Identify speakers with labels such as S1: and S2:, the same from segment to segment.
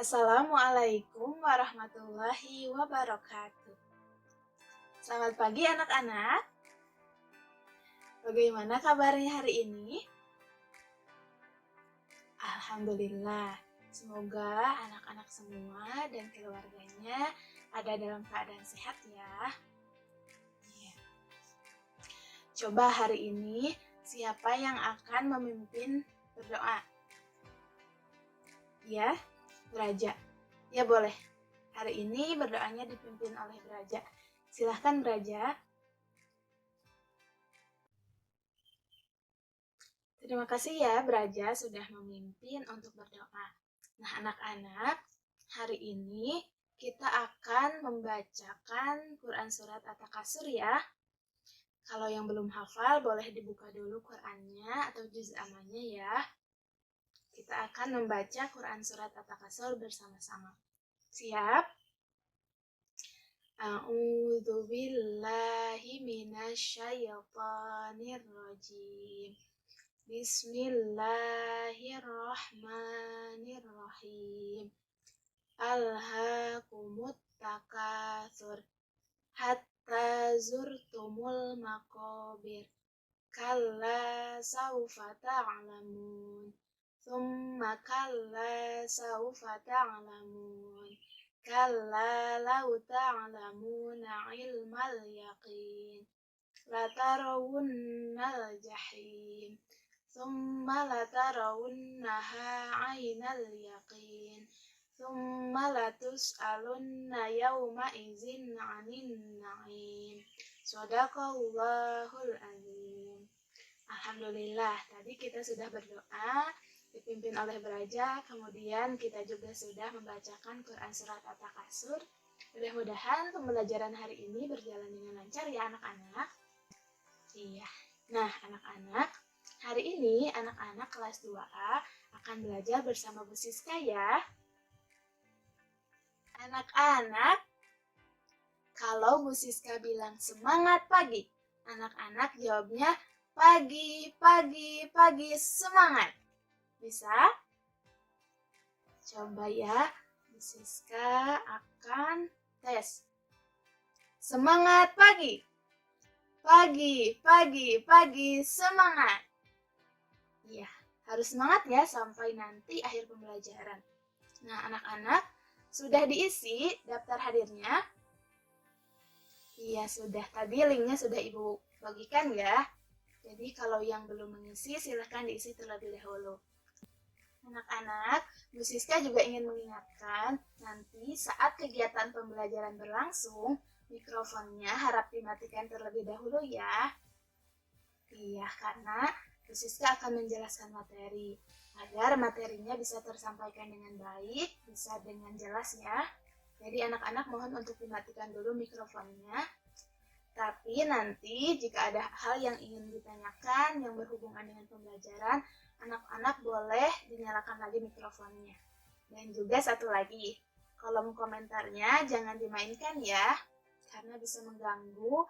S1: Assalamualaikum warahmatullahi wabarakatuh. Selamat pagi anak-anak. Bagaimana kabarnya hari ini? Alhamdulillah. Semoga anak-anak semua dan keluarganya ada dalam keadaan sehat ya. Iya. Coba hari ini siapa yang akan memimpin berdoa? Ya, Beraja. Ya boleh. Hari ini berdoanya dipimpin oleh Beraja. Silahkan Beraja. Terima kasih ya Beraja sudah memimpin untuk berdoa. Nah anak-anak, hari ini kita akan membacakan Quran Surat At-Takasur ya. Kalau yang belum hafal boleh dibuka dulu Qurannya atau juz amanya ya. Kita akan membaca Quran Surat At-Takasur bersama-sama. Siap? A'udzu billahi minasyaitonir rajim. Bismillahirrahmanirrahim. Alhaakumut takatsur hatta zurtumul maqabir. Kalla saufa ta'lamun. Tsumma kalla saufa ta'lamun. Kalla law ta'lamuna ilmal yaqin. Latarawunnal jahim. Tsumma latarawunnaha aynal yaqin. Tsumma latus'alunna yawma izin 'anin na'im. Shadaqallahul azim. Alhamdulillah, tadi kita sudah berdoa dipimpin oleh Beraja, kemudian kita juga sudah membacakan Quran Surat At-Takasur. Mudah-mudahan pembelajaran hari ini berjalan dengan lancar ya anak-anak. Iya. Nah, anak-anak, hari ini anak-anak kelas 2A akan belajar bersama Bu Siska ya. Anak-anak, kalau Bu Siska bilang semangat pagi, anak-anak jawabnya pagi, pagi, pagi, semangat. Bisa? Coba ya, Bu Siska akan tes. Semangat pagi. Pagi, pagi, pagi, semangat. Iya, harus semangat ya sampai nanti akhir pembelajaran. Nah, anak-anak, sudah diisi daftar hadirnya? Iya, sudah. Tadi linknya sudah Ibu bagikan ya. Jadi kalau yang belum mengisi, silahkan diisi terlebih dahulu. Anak-anak, Bu Siska juga ingin mengingatkan, nanti saat kegiatan pembelajaran berlangsung, mikrofonnya harap dimatikan terlebih dahulu ya. Iya, karena Bu Siska akan menjelaskan materi, agar materinya bisa tersampaikan dengan baik, bisa dengan jelas ya. Jadi anak-anak mohon untuk dimatikan dulu mikrofonnya. Tapi nanti jika ada hal yang ingin ditanyakan yang berhubungan dengan pembelajaran, anak-anak boleh dinyalakan lagi mikrofonnya. Dan juga satu lagi, kolom komentarnya jangan dimainkan ya, karena bisa mengganggu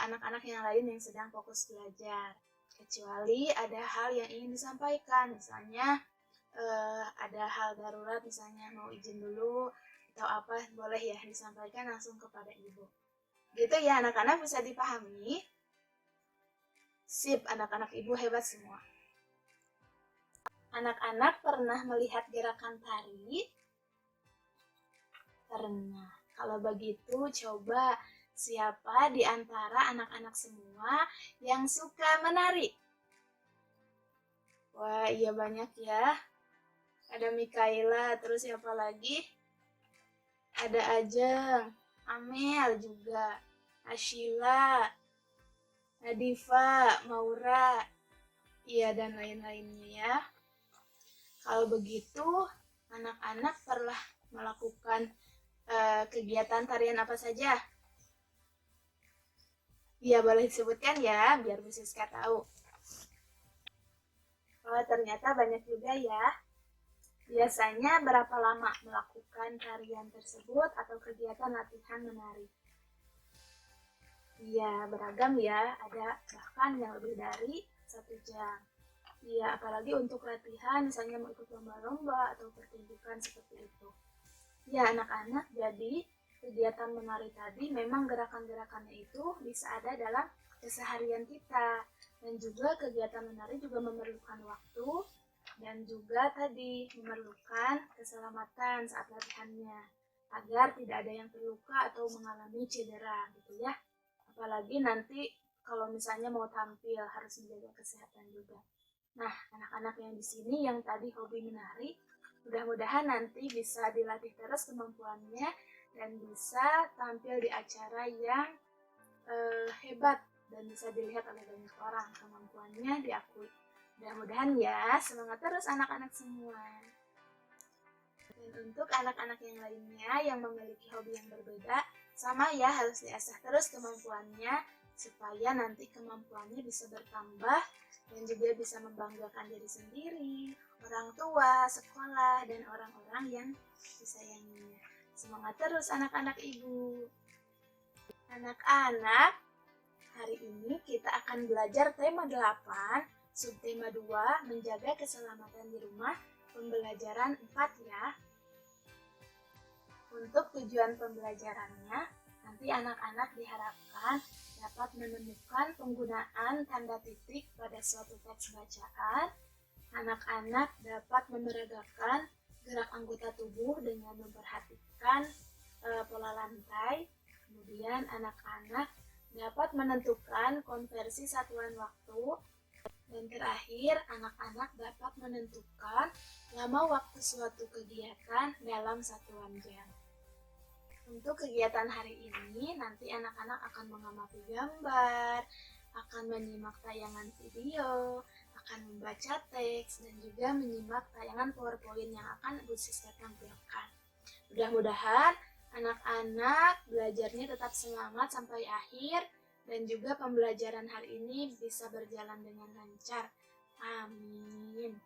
S1: anak-anak yang lain yang sedang fokus belajar. Kecuali ada hal yang ingin disampaikan, misalnya ada hal darurat, misalnya mau izin dulu atau apa, boleh ya disampaikan langsung kepada ibu. Gitu ya anak-anak, bisa dipahami? Sip, anak-anak ibu hebat semua. Anak-anak pernah melihat gerakan tari? Pernah. Kalau begitu coba siapa di antara anak-anak semua yang suka menari? Wah, iya banyak ya. Ada Mikaela, terus siapa lagi? Ada Ajeng, Amel juga, Ashila, Nadifa, Maura, iya dan lain-lainnya ya. Kalau begitu, anak-anak pernah melakukan kegiatan tarian apa saja? Iya, boleh disebutkan ya, biar Bu Siska tahu. Oh, ternyata banyak juga ya. Biasanya berapa lama melakukan tarian tersebut atau kegiatan latihan menari? Iya, beragam ya. Ada bahkan yang lebih dari 1 jam. Ya, apalagi untuk latihan, misalnya mau ikut lomba-lomba atau pertunjukan seperti itu. Ya, anak-anak, jadi kegiatan menari tadi memang gerakan-gerakannya itu bisa ada dalam keseharian kita. Dan juga kegiatan menari juga memerlukan waktu dan juga tadi memerlukan keselamatan saat latihannya agar tidak ada yang terluka atau mengalami cedera gitu ya. Apalagi nanti kalau misalnya mau tampil harus menjaga kesehatan juga. Nah, anak-anak yang di sini yang tadi hobi menari, mudah-mudahan nanti bisa dilatih terus kemampuannya dan bisa tampil di acara yang hebat dan bisa dilihat oleh banyak orang, kemampuannya diakui. Mudah-mudahan ya, semangat terus anak-anak semua. Dan untuk anak-anak yang lainnya yang memiliki hobi yang berbeda, sama ya harus diasah terus kemampuannya supaya nanti kemampuannya bisa bertambah dan juga bisa membanggakan diri sendiri, orang tua, sekolah, dan orang-orang yang disayanginya. Semangat terus anak-anak ibu. Anak-anak, hari ini kita akan belajar tema 8, subtema 2, menjaga keselamatan di rumah, pembelajaran 4 ya. Untuk tujuan pembelajarannya, nanti anak-anak diharapkan dapat menemukan penggunaan tanda titik pada suatu teks bacaan. Anak-anak dapat memeragakan gerak anggota tubuh dengan memperhatikan pola lantai. Kemudian anak-anak dapat menentukan konversi satuan waktu. Dan terakhir, anak-anak dapat menentukan lama waktu suatu kegiatan dalam satuan jam. Untuk kegiatan hari ini, nanti anak-anak akan mengamati gambar, akan menyimak tayangan video, akan membaca teks, dan juga menyimak tayangan PowerPoint yang akan Bu Siska tampilkan. Mudah-mudahan anak-anak belajarnya tetap semangat sampai akhir, dan juga pembelajaran hari ini bisa berjalan dengan lancar. Amin.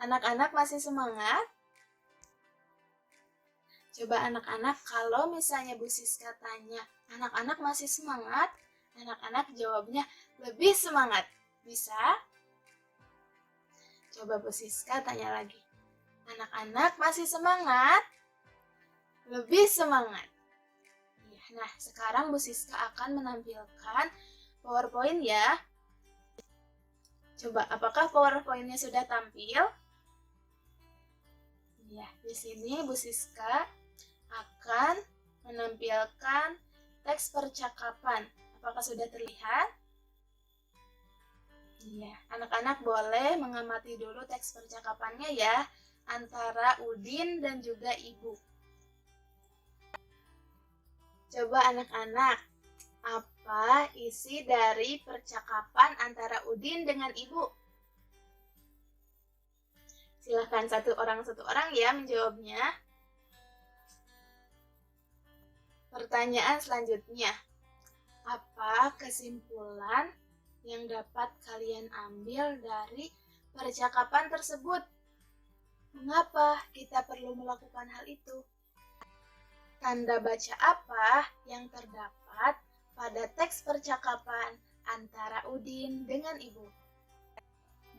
S1: Anak-anak masih semangat? Coba anak-anak, kalau misalnya Bu Siska tanya, anak-anak masih semangat? Anak-anak jawabnya lebih semangat. Bisa? Coba Bu Siska tanya lagi. Anak-anak masih semangat? Lebih semangat. Nah, sekarang Bu Siska akan menampilkan PowerPoint ya. Coba, apakah PowerPoint-nya sudah tampil? Ya, di sini Bu Siska akan menampilkan teks percakapan. Apakah sudah terlihat? Iya, anak-anak boleh mengamati dulu teks percakapannya ya, antara Udin dan juga Ibu. Coba anak-anak, apa isi dari percakapan antara Udin dengan Ibu? Silahkan satu orang ya menjawabnya. Pertanyaan selanjutnya, apa kesimpulan yang dapat kalian ambil dari percakapan tersebut? Mengapa kita perlu melakukan hal itu? Tanda baca apa yang terdapat pada teks percakapan antara Udin dengan Ibu?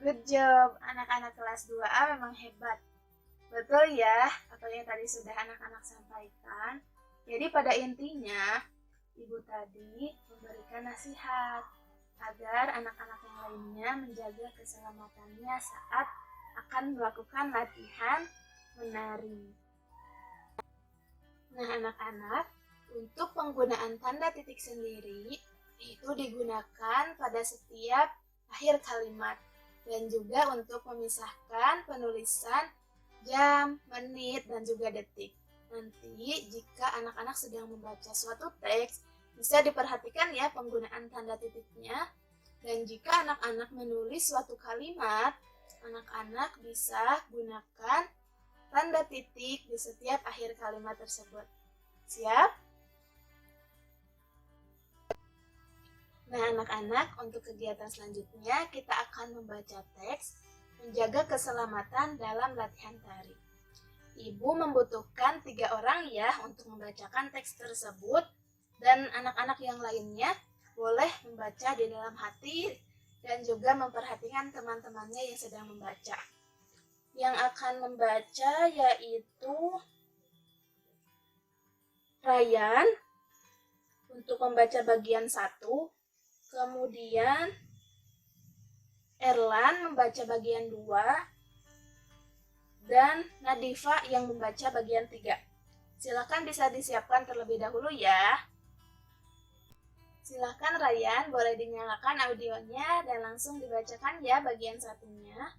S1: Good job, anak-anak kelas 2A memang hebat. Betul ya, apa yang tadi sudah anak-anak sampaikan. Jadi pada intinya, Ibu tadi memberikan nasihat agar anak-anak yang lainnya menjaga keselamatannya saat akan melakukan latihan menari. Nah, anak-anak, untuk penggunaan tanda titik sendiri itu digunakan pada setiap akhir kalimat dan juga untuk memisahkan penulisan jam, menit, dan juga detik. Nanti jika anak-anak sedang membaca suatu teks, bisa diperhatikan ya penggunaan tanda titiknya. Dan jika anak-anak menulis suatu kalimat, anak-anak bisa gunakan tanda titik di setiap akhir kalimat tersebut. Siap? Nah, anak-anak, untuk kegiatan selanjutnya kita akan membaca teks menjaga keselamatan dalam latihan tari. Ibu membutuhkan 3 orang ya untuk membacakan teks tersebut, dan anak-anak yang lainnya boleh membaca di dalam hati dan juga memperhatikan teman-temannya yang sedang membaca. Yang akan membaca yaitu Ryan untuk membaca bagian 1, kemudian Erlan membaca bagian 2, dan Nadifa yang membaca bagian 3. Silakan bisa disiapkan terlebih dahulu ya. Silakan Ryan, boleh dinyalakan audionya dan langsung dibacakan ya bagian 1-nya.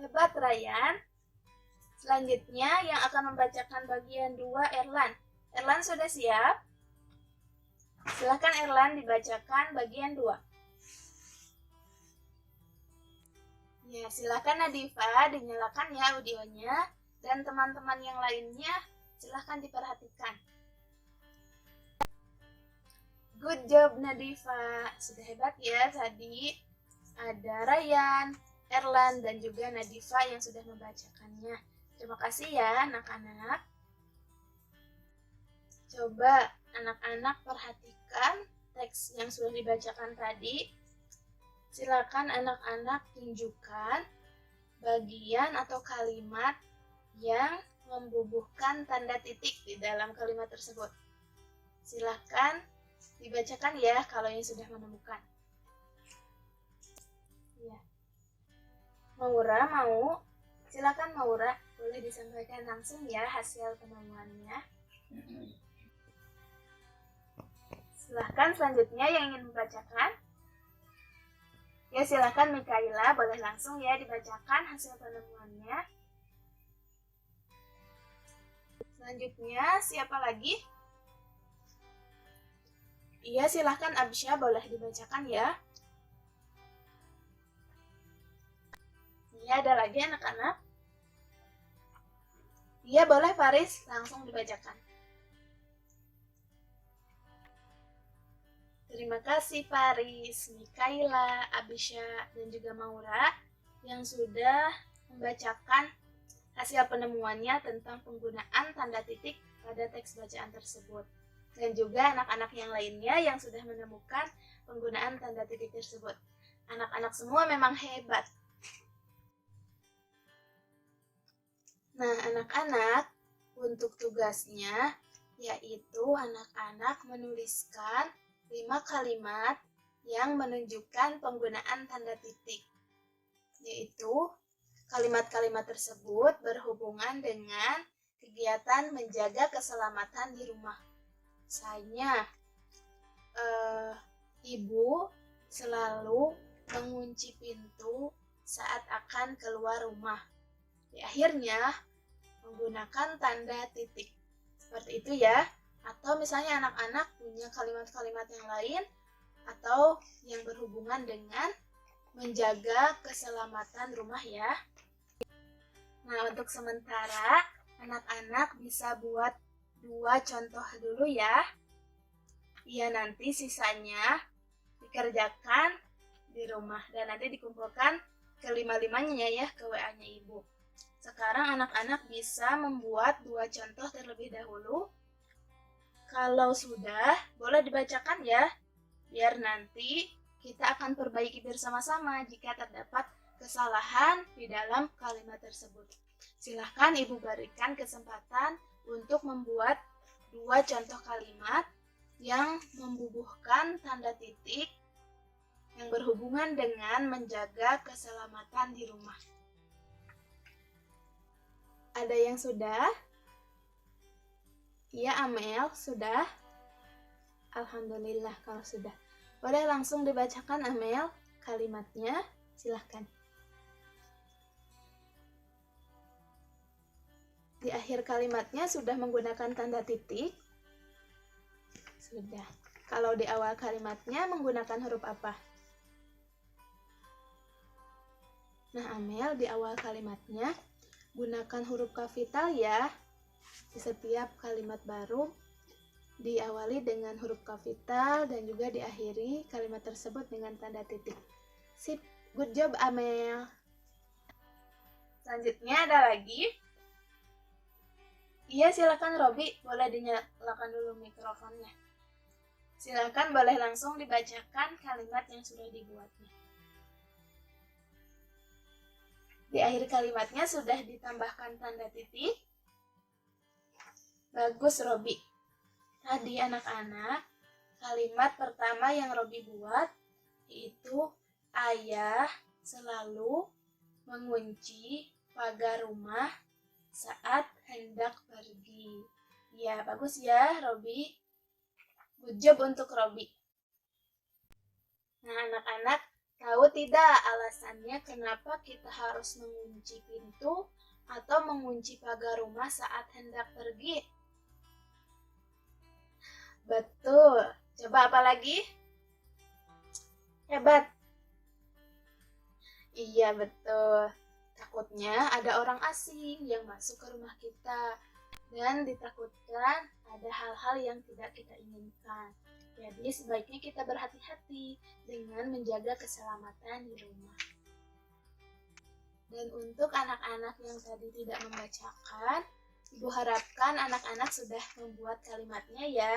S1: Hebat Ryan. Selanjutnya yang akan membacakan bagian 2 Erlan. Erlan sudah siap? Silakan Erlan dibacakan bagian 2. Ya, silakan Nadifa dinyalakan ya audionya, dan teman-teman yang lainnya silakan diperhatikan. Good job Nadifa, sudah hebat ya tadi. Ada Ryan, Erlan, dan juga Nadifa yang sudah membacakannya. Terima kasih ya anak-anak. Coba anak-anak perhatikan teks yang sudah dibacakan tadi. Silakan anak-anak tunjukkan bagian atau kalimat yang membubuhkan tanda titik di dalam kalimat tersebut. Silakan dibacakan ya kalau yang sudah menemukan. Ya. Maura mau? Silakan Maura, boleh disampaikan langsung ya hasil penemuannya. Silakan selanjutnya yang ingin membacakan. Ya, silakan Mikaela, boleh langsung ya dibacakan hasil penemuannya. Selanjutnya, siapa lagi? Iya, silakan Absya, boleh dibacakan ya. Iya, ada lagi anak-anak? Iya, boleh Faris, langsung dibacakan. Terima kasih Faris, Mikaela, Abisha, dan juga Maura yang sudah membacakan hasil penemuannya tentang penggunaan tanda titik pada teks bacaan tersebut. Dan juga anak-anak yang lainnya yang sudah menemukan penggunaan tanda titik tersebut. Anak-anak semua memang hebat. Nah, anak-anak, untuk tugasnya yaitu anak-anak menuliskan 5 kalimat yang menunjukkan penggunaan tanda titik, yaitu kalimat-kalimat tersebut berhubungan dengan kegiatan menjaga keselamatan di rumah. Misalnya, ibu selalu mengunci pintu saat akan keluar rumah. Di akhirnya, menggunakan tanda titik. Seperti itu ya. Atau misalnya anak-anak punya kalimat-kalimat yang lain atau yang berhubungan dengan menjaga keselamatan rumah ya. Nah, untuk sementara anak-anak bisa buat 2 contoh dulu ya. Ya, nanti sisanya dikerjakan di rumah dan nanti dikumpulkan ke 5-5-nya ya ke WA-nya ibu. Sekarang anak-anak bisa membuat 2 contoh terlebih dahulu. Kalau sudah, boleh dibacakan ya, biar nanti kita akan perbaiki bersama-sama jika terdapat kesalahan di dalam kalimat tersebut. Silahkan Ibu berikan kesempatan untuk membuat 2 contoh kalimat yang membubuhkan tanda titik yang berhubungan dengan menjaga keselamatan di rumah. Ada yang sudah? Iya, Amel, sudah? Alhamdulillah kalau sudah. Boleh langsung dibacakan, Amel, kalimatnya. Silahkan. Di akhir kalimatnya sudah menggunakan tanda titik? Sudah. Kalau di awal kalimatnya menggunakan huruf apa? Nah, Amel, di awal kalimatnya gunakan huruf kapital ya. Di setiap kalimat baru diawali dengan huruf kapital dan juga diakhiri kalimat tersebut dengan tanda titik. Sip, good job Amel. Selanjutnya ada lagi. Iya, silakan Robi, boleh dinyalakan dulu mikrofonnya. Silakan boleh langsung dibacakan kalimat yang sudah dibuatnya. Di akhir kalimatnya sudah ditambahkan tanda titik. Bagus, Robi. Tadi anak-anak, kalimat pertama yang Robi buat yaitu ayah selalu mengunci pagar rumah saat hendak pergi. Ya, bagus ya, Robi. Good job untuk Robi. Nah, anak-anak, tahu tidak alasannya kenapa kita harus mengunci pintu atau mengunci pagar rumah saat hendak pergi? Betul. Coba apa lagi? Hebat. Iya, betul. Takutnya ada orang asing yang masuk ke rumah kita dan ditakutkan ada hal-hal yang tidak kita inginkan. Jadi sebaiknya kita berhati-hati dengan menjaga keselamatan di rumah. Dan untuk anak-anak yang tadi tidak membacakan, Ibu harapkan anak-anak sudah membuat kalimatnya ya.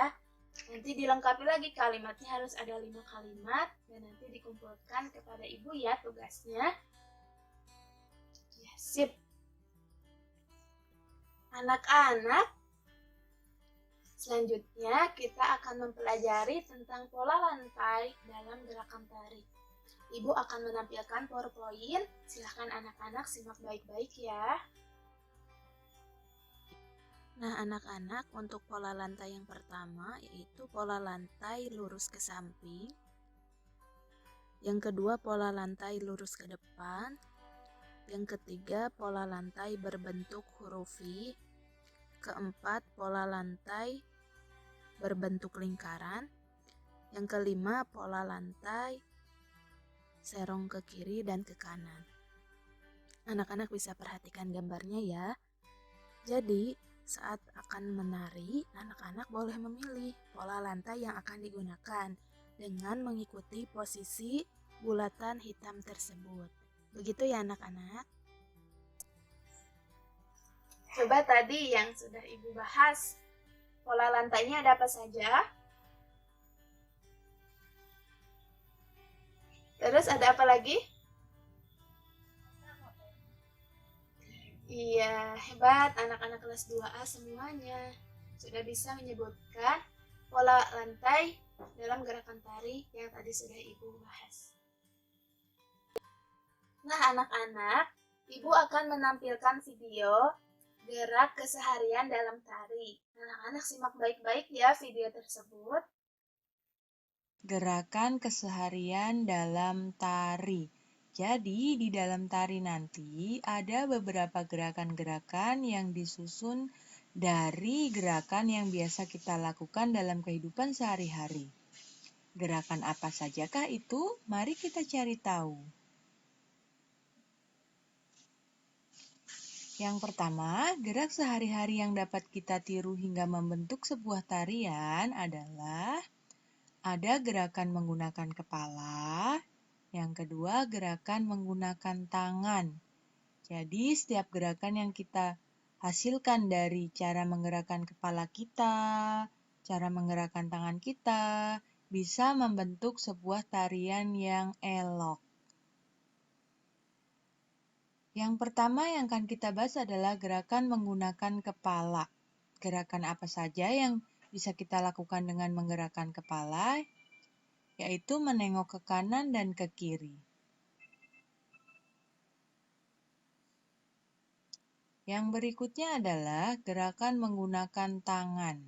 S1: Nanti dilengkapi lagi kalimatnya, harus ada 5 kalimat dan nanti dikumpulkan kepada Ibu ya tugasnya. Ya, sip. Anak-anak, selanjutnya kita akan mempelajari tentang pola lantai dalam gerakan tari. Ibu akan menampilkan PowerPoint, silahkan anak-anak simak baik-baik ya. Nah anak-anak, untuk pola lantai yang pertama yaitu pola lantai lurus ke samping. Yang kedua pola lantai lurus ke depan. Yang ketiga pola lantai berbentuk huruf V. Keempat pola lantai berbentuk lingkaran. Yang kelima pola lantai serong ke kiri dan ke kanan. Anak-anak bisa perhatikan gambarnya ya. Jadi saat akan menari, anak-anak boleh memilih pola lantai yang akan digunakan dengan mengikuti posisi bulatan hitam tersebut. Begitu ya anak-anak? Coba tadi yang sudah Ibu bahas, pola lantainya ada apa saja? Terus ada apa lagi? Iya, hebat anak-anak kelas 2A semuanya. Sudah bisa menyebutkan pola lantai dalam gerakan tari yang tadi sudah Ibu bahas. Nah anak-anak, Ibu akan menampilkan video gerak keseharian dalam tari. Anak-anak simak baik-baik ya video tersebut.
S2: Gerakan keseharian dalam tari. Jadi, di dalam tari nanti ada beberapa gerakan-gerakan yang disusun dari gerakan yang biasa kita lakukan dalam kehidupan sehari-hari. Gerakan apa sajakah itu? Mari kita cari tahu. Yang pertama, gerak sehari-hari yang dapat kita tiru hingga membentuk sebuah tarian adalah ada gerakan menggunakan kepala, yang kedua gerakan menggunakan tangan. Jadi setiap gerakan yang kita hasilkan dari cara menggerakkan kepala kita, cara menggerakkan tangan kita, bisa membentuk sebuah tarian yang elok. Yang pertama yang akan kita bahas adalah gerakan menggunakan kepala. Gerakan apa saja yang bisa kita lakukan dengan menggerakkan kepala? Yaitu menengok ke kanan dan ke kiri. Yang berikutnya adalah gerakan menggunakan tangan.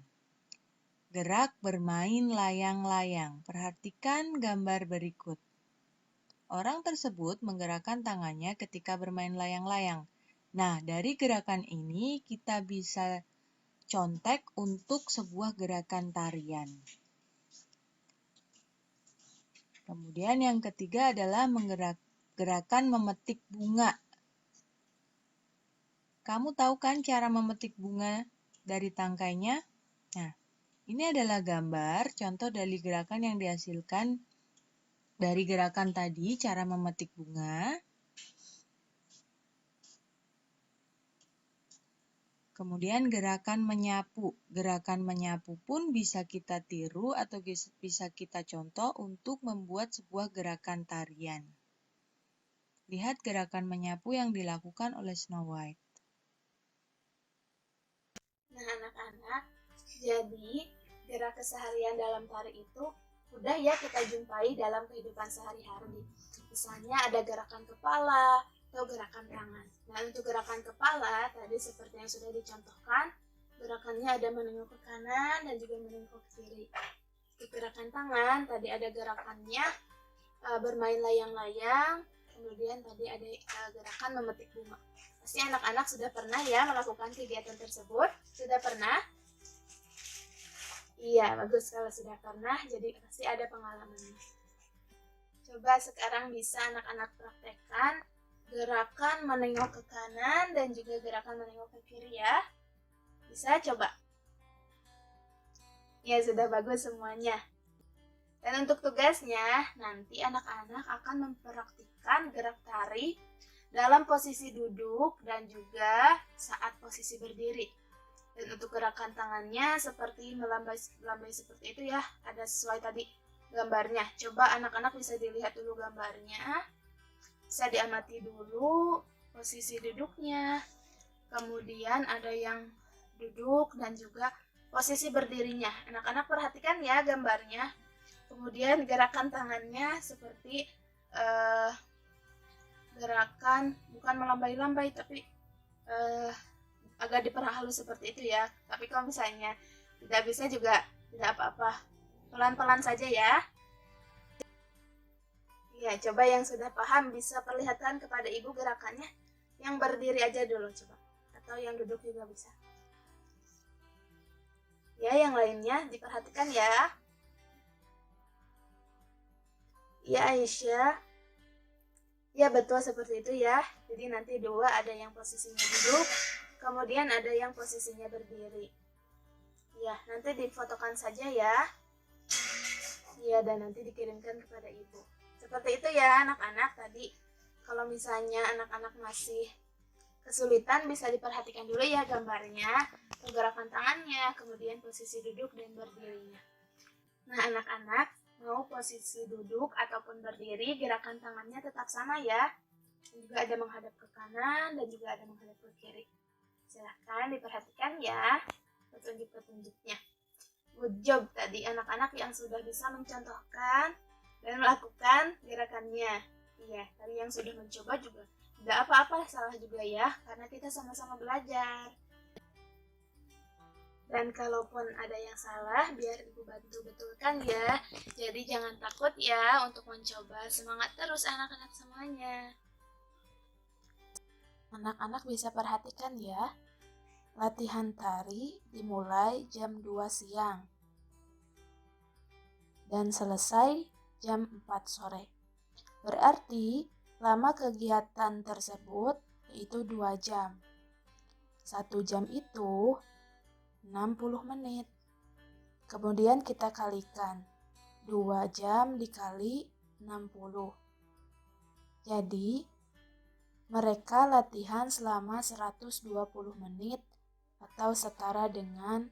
S2: Gerak bermain layang-layang. Perhatikan gambar berikut. Orang tersebut menggerakkan tangannya ketika bermain layang-layang. Nah, dari gerakan ini kita bisa contek untuk sebuah gerakan tarian. Kemudian yang ketiga adalah gerakan memetik bunga. Kamu tahu kan cara memetik bunga dari tangkainya? Nah, ini adalah gambar contoh dari gerakan yang dihasilkan dari gerakan tadi, cara memetik bunga. Kemudian gerakan menyapu. Gerakan menyapu pun bisa kita tiru atau bisa kita contoh untuk membuat sebuah gerakan tarian. Lihat gerakan menyapu yang dilakukan oleh Snow White.
S1: Nah, anak-anak, jadi gerak keseharian dalam tari itu mudah ya kita jumpai dalam kehidupan sehari-hari. Misalnya ada gerakan kepala atau gerakan tangan. Nah, untuk gerakan kepala, tadi seperti yang sudah dicontohkan, gerakannya ada menengok ke kanan dan juga menengok ke kiri. Untuk gerakan tangan, tadi ada gerakannya bermain layang-layang, kemudian tadi ada gerakan memetik bunga. Pasti anak-anak sudah pernah ya melakukan kegiatan tersebut? Sudah pernah? Iya, bagus kalau sudah pernah, jadi pasti ada pengalamannya. Coba sekarang bisa anak-anak praktekkan gerakan menengok ke kanan dan juga gerakan menengok ke kiri ya. Bisa coba? Ya, sudah bagus semuanya. Dan untuk tugasnya, nanti anak-anak akan mempraktikkan gerak tari dalam posisi duduk dan juga saat posisi berdiri. Dan untuk gerakan tangannya seperti melambai seperti itu ya, ada sesuai tadi gambarnya. Coba anak-anak bisa dilihat dulu gambarnya, bisa diamati dulu posisi duduknya, kemudian ada yang duduk dan juga posisi berdirinya. Anak-anak perhatikan ya gambarnya. Kemudian gerakan tangannya seperti gerakan bukan melambai-lambai tapi agak diperhalus seperti itu ya. Tapi kalau misalnya tidak bisa juga tidak apa-apa, pelan-pelan saja ya. Ya, coba yang sudah paham bisa perlihatkan kepada ibu gerakannya. Yang berdiri aja dulu coba, atau yang duduk juga bisa. Ya, yang lainnya diperhatikan ya. Ya, Aisyah. Ya, betul seperti itu ya. Jadi nanti dua ada yang posisinya duduk, kemudian ada yang posisinya berdiri. Ya, nanti difotokan saja ya. Ya, dan nanti dikirimkan kepada ibu. Seperti itu ya anak-anak tadi. Kalau misalnya anak-anak masih kesulitan bisa diperhatikan dulu ya gambarnya, gerakan tangannya, kemudian posisi duduk dan berdirinya. Nah, anak-anak, mau posisi duduk ataupun berdiri, gerakan tangannya tetap sama ya. Dan juga ada menghadap ke kanan dan juga ada menghadap ke kiri. Silahkan diperhatikan ya petunjuk-petunjuknya. Good job tadi anak-anak yang sudah bisa mencontohkan dan melakukan gerakannya. Iya, tadi yang sudah mencoba juga tidak apa-apa, salah juga ya, karena kita sama-sama belajar. Dan kalaupun ada yang salah, biar ibu bantu betulkan ya. Jadi jangan takut ya untuk mencoba. Semangat terus anak-anak semuanya. Anak-anak bisa perhatikan ya. Latihan tari dimulai jam 2 siang. Dan selesai jam 4 sore. Berarti lama kegiatan tersebut yaitu 2 jam. 1 jam itu 60 menit. Kemudian kita kalikan. 2 jam dikali 60. Jadi, mereka latihan selama 120 menit atau setara dengan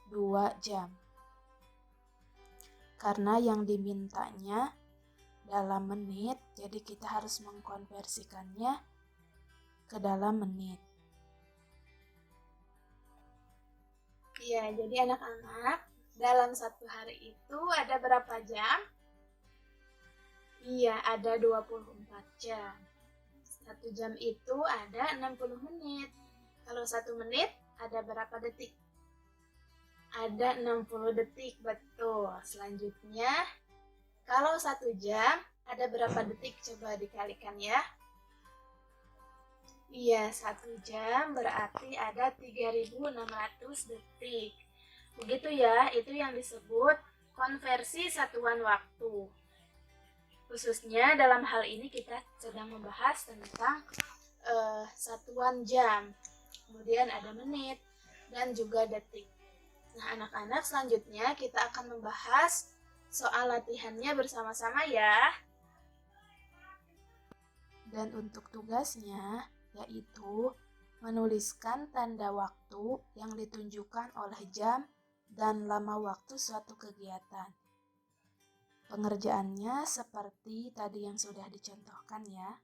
S1: 2 jam. Karena yang dimintanya dalam menit, jadi kita harus mengkonversikannya ke dalam menit. Iya, jadi anak-anak, dalam satu hari itu ada berapa jam? Iya, ada 24 jam. 1 jam itu ada 60 menit. Kalau 1 menit, ada berapa detik? Ada 60 detik, betul. Selanjutnya, kalau 1 jam, ada berapa detik? Coba dikalikan ya. Iya, 1 jam berarti ada 3.600 detik. Begitu ya, itu yang disebut konversi satuan waktu. Khususnya dalam hal ini kita sedang membahas tentang satuan jam. Kemudian ada menit dan juga detik. Nah, anak-anak, selanjutnya kita akan membahas soal latihannya bersama-sama ya. Dan untuk tugasnya yaitu menuliskan tanda waktu yang ditunjukkan oleh jam dan lama waktu suatu kegiatan. Pengerjaannya seperti tadi yang sudah dicontohkan ya.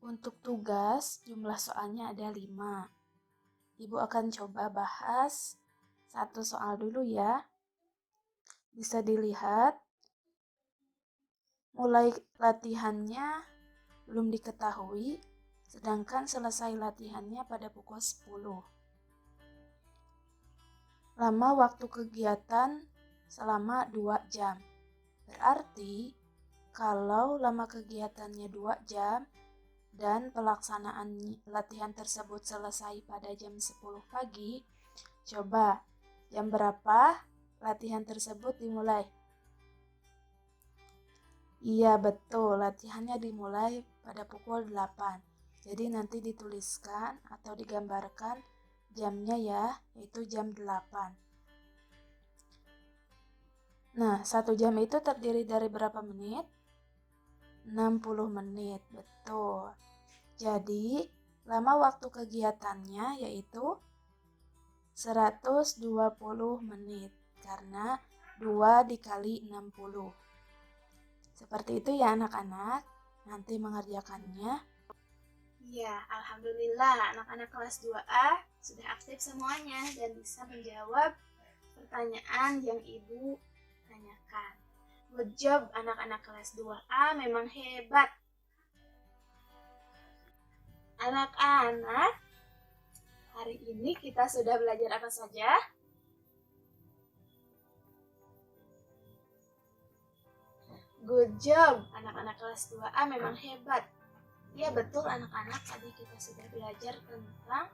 S1: Untuk tugas, jumlah soalnya ada 5. Ibu akan coba bahas satu soal dulu ya. Bisa dilihat, mulai latihannya belum diketahui, sedangkan selesai latihannya pada pukul 10. Lama waktu kegiatan selama 2 jam. Berarti, kalau lama kegiatannya 2 jam dan pelaksanaan latihan tersebut selesai pada jam 10 pagi, coba jam berapa latihan tersebut dimulai? Iya betul, latihannya dimulai pada pukul 8. Jadi nanti dituliskan atau digambarkan jamnya ya, yaitu jam 8. Nah, 1 jam itu terdiri dari berapa menit? 60 menit, betul. Jadi, lama waktu kegiatannya yaitu 120 menit, karena 2 dikali 60. Seperti itu ya anak-anak, nanti mengerjakannya. Ya, alhamdulillah anak-anak kelas 2A sudah aktif semuanya dan bisa menjawab pertanyaan yang Ibu tanyakan. Good job anak-anak kelas 2A, memang hebat. Anak-anak, hari ini kita sudah belajar apa saja? Good job, anak-anak kelas 2A memang hebat. Ya betul anak-anak, tadi kita sudah belajar tentang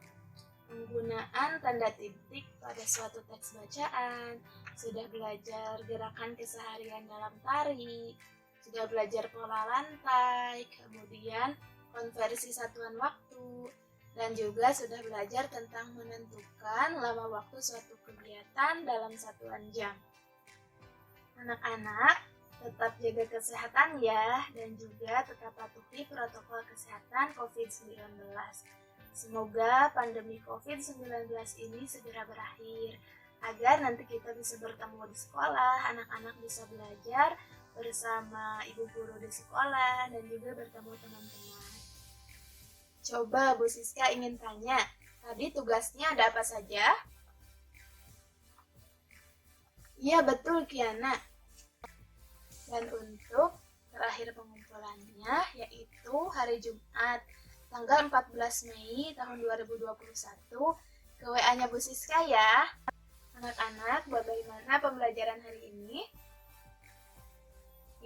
S1: penggunaan tanda titik pada suatu teks bacaan, sudah belajar gerakan keseharian dalam tari, sudah belajar pola lantai, kemudian konversi satuan waktu, dan juga sudah belajar tentang menentukan lama waktu suatu kegiatan dalam satuan jam. Anak-anak, tetap jaga kesehatan ya, dan juga tetap patuhi protokol kesehatan COVID-19. Semoga pandemi COVID-19 ini segera berakhir, agar nanti kita bisa bertemu di sekolah, anak-anak bisa belajar bersama ibu guru di sekolah, dan juga bertemu teman-teman. Coba Bu Siska ingin tanya, tadi tugasnya ada apa saja? Iya betul Kiana. Dan untuk terakhir pengumpulannya yaitu hari Jumat tanggal 14 Mei tahun 2021 ke WA-nya Bu Siska ya. Anak-anak, bagaimana pembelajaran hari ini?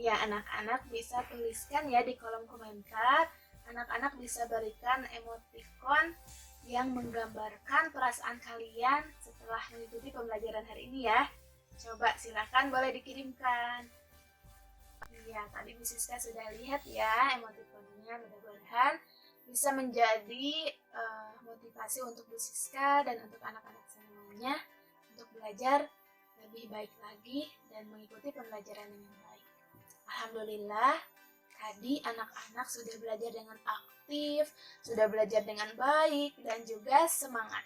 S1: Ya, anak-anak bisa tuliskan ya di kolom komentar. Anak-anak bisa berikan emoticon yang menggambarkan perasaan kalian setelah mengikuti pembelajaran hari ini ya. Coba silakan boleh dikirimkan. Ya, tadi Bu Siska sudah lihat ya emoticonnya, mudah-mudahan bisa menjadi motivasi untuk Bu Siska dan untuk anak-anak semuanya untuk belajar lebih baik lagi dan mengikuti pembelajaran dengan baik. Alhamdulillah, tadi anak-anak sudah belajar dengan aktif, sudah belajar dengan baik dan juga semangat.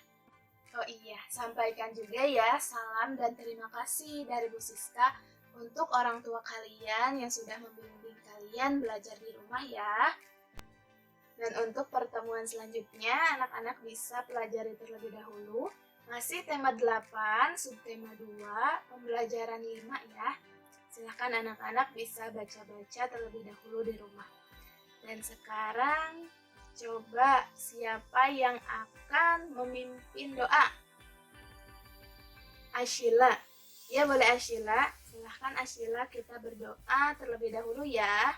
S1: Oh iya, sampaikan juga ya salam dan terima kasih dari Bu Siska untuk orang tua kalian yang sudah membimbing kalian belajar di rumah ya. Dan untuk pertemuan selanjutnya, anak-anak bisa pelajari terlebih dahulu. Masih tema 8, subtema 2, pembelajaran 5 ya. Silahkan anak-anak bisa baca-baca terlebih dahulu di rumah. Dan sekarang, coba siapa yang akan memimpin doa? Ashila. Ya boleh Ashila. Silahkan Ashila kita berdoa terlebih dahulu ya.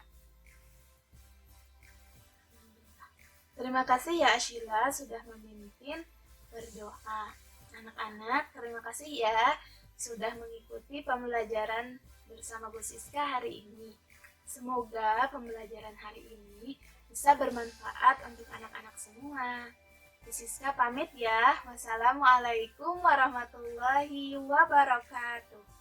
S1: Terima kasih ya Ashila sudah memimpin berdoa. Anak-anak, terima kasih ya sudah mengikuti pembelajaran bersama Bu Siska hari ini. Semoga pembelajaran hari ini bisa bermanfaat untuk anak-anak semua. Bu Siska pamit ya. Wassalamualaikum warahmatullahi wabarakatuh.